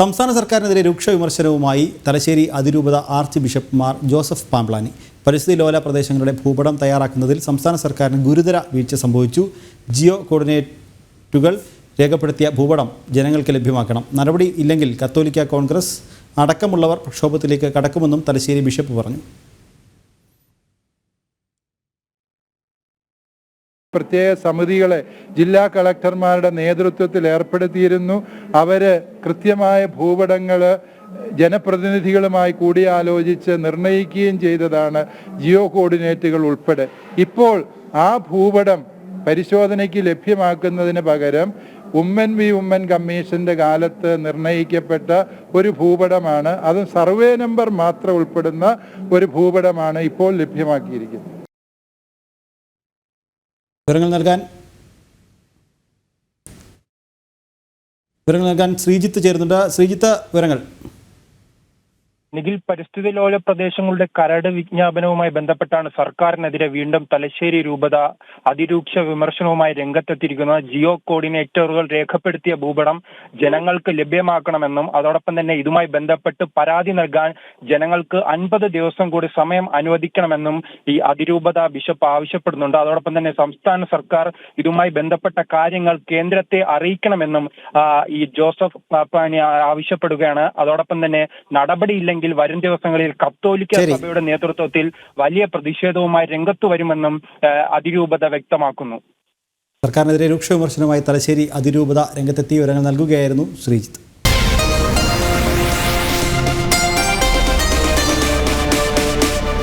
സംസ്ഥാന സർക്കാരിനെതിരെ രൂക്ഷ വിമർശനവുമായി തലശ്ശേരി അതിരൂപത arch bishop Mar Joseph Pamplany. പരിസ്ഥിതി ലോല പ്രദേശങ്ങളുടെ ഭൂപടം തയ്യാറാക്കുന്നതിൽ സംസ്ഥാന സർക്കാരിന് ഗുരുതര വീഴ്ച സംഭവിച്ചു. ജിയോ കോർഡിനേറ്റുകൾ രേഖപ്പെടുത്തിയ ഭൂപടം ജനങ്ങൾക്ക് ലഭ്യമാക്കണം. നടപടി ഇല്ലെങ്കിൽ കത്തോലിക്ക കോൺഗ്രസ് അടക്കമുള്ളവർ പ്രക്ഷോഭത്തിലേക്ക് കടക്കുമെന്നും തലശ്ശേരി ബിഷപ്പ് പറഞ്ഞു. പ്രത്യേക സമിതികളെ ജില്ലാ കളക്ടർമാരുടെ നേതൃത്വത്തിൽ ഏർപ്പെടുത്തിയിരുന്നു. അവർ കൃത്യമായ ഭൂപടങ്ങൾ ജനപ്രതിനിധികളുമായി കൂടിയാലോചിച്ച് നിർണ്ണയിക്കുകയും ചെയ്തതാണ് ജിയോ കോർഡിനേറ്റുകൾ ഉൾപ്പെടെ. ഇപ്പോൾ ആ ഭൂപടം പരിശോധനയ്ക്ക് ലഭ്യമാക്കുന്നതിന് പകരം വുമൻ കമ്മീഷന്റെ കാലത്ത് നിർണ്ണയിക്കപ്പെട്ട ഒരു ഭൂപടമാണ്, അതും സർവേ നമ്പർ മാത്രം ഉൾപ്പെടുന്ന ഒരു ഭൂപടമാണ് ഇപ്പോൾ ലഭ്യമാക്കിയിരിക്കുന്നത്. വിവരങ്ങൾ നൽകാൻ ശ്രീജിത്ത് ചേരുന്നുണ്ട്. ശ്രീജിത്ത്, വിവരങ്ങൾ. നിഖിൽ, പരിസ്ഥിതി ലോല പ്രദേശങ്ങളുടെ കരട് വിജ്ഞാപനവുമായി ബന്ധപ്പെട്ടാണ് സർക്കാരിനെതിരെ വീണ്ടും തലശ്ശേരി രൂപത അതിരൂക്ഷ വിമർശനവുമായി രംഗത്തെത്തിയിരിക്കുന്നത്. ജിയോ കോർഡിനേറ്ററുകൾ രേഖപ്പെടുത്തിയ ഭൂപടം ജനങ്ങൾക്ക് ലഭ്യമാക്കണമെന്നും അതോടൊപ്പം തന്നെ ഇതുമായി ബന്ധപ്പെട്ട് പരാതി നൽകാൻ ജനങ്ങൾക്ക് 50 ദിവസം കൂടി സമയം അനുവദിക്കണമെന്നും ഈ അതിരൂപത ബിഷപ്പ് ആവശ്യപ്പെടുന്നുണ്ട്. അതോടൊപ്പം തന്നെ സംസ്ഥാന സർക്കാർ ഇതുമായി ബന്ധപ്പെട്ട കാര്യങ്ങൾ കേന്ദ്രത്തെ അറിയിക്കണമെന്നും ഈ ജോസഫ് പാംപ്ലാനി ആവശ്യപ്പെടുകയാണ്. അതോടൊപ്പം തന്നെ നടപടിയില്ലെങ്കിൽ വരും ദിവസങ്ങളിൽ കത്തോലിക്ക സഭയുടെ നേതൃത്വത്തിൽ വലിയ പ്രതിഷേധവുമായി രംഗത്തു വരുമെന്നും അതിരൂപത വ്യക്തമാക്കുന്നു. സർക്കാരിനെതിരെ രൂക്ഷ വിമർശനവുമായി തലശ്ശേരി അതിരൂപത രംഗത്തെത്തി വിവരങ്ങൾ നൽകുകയായിരുന്നു ശ്രീജിത്ത്.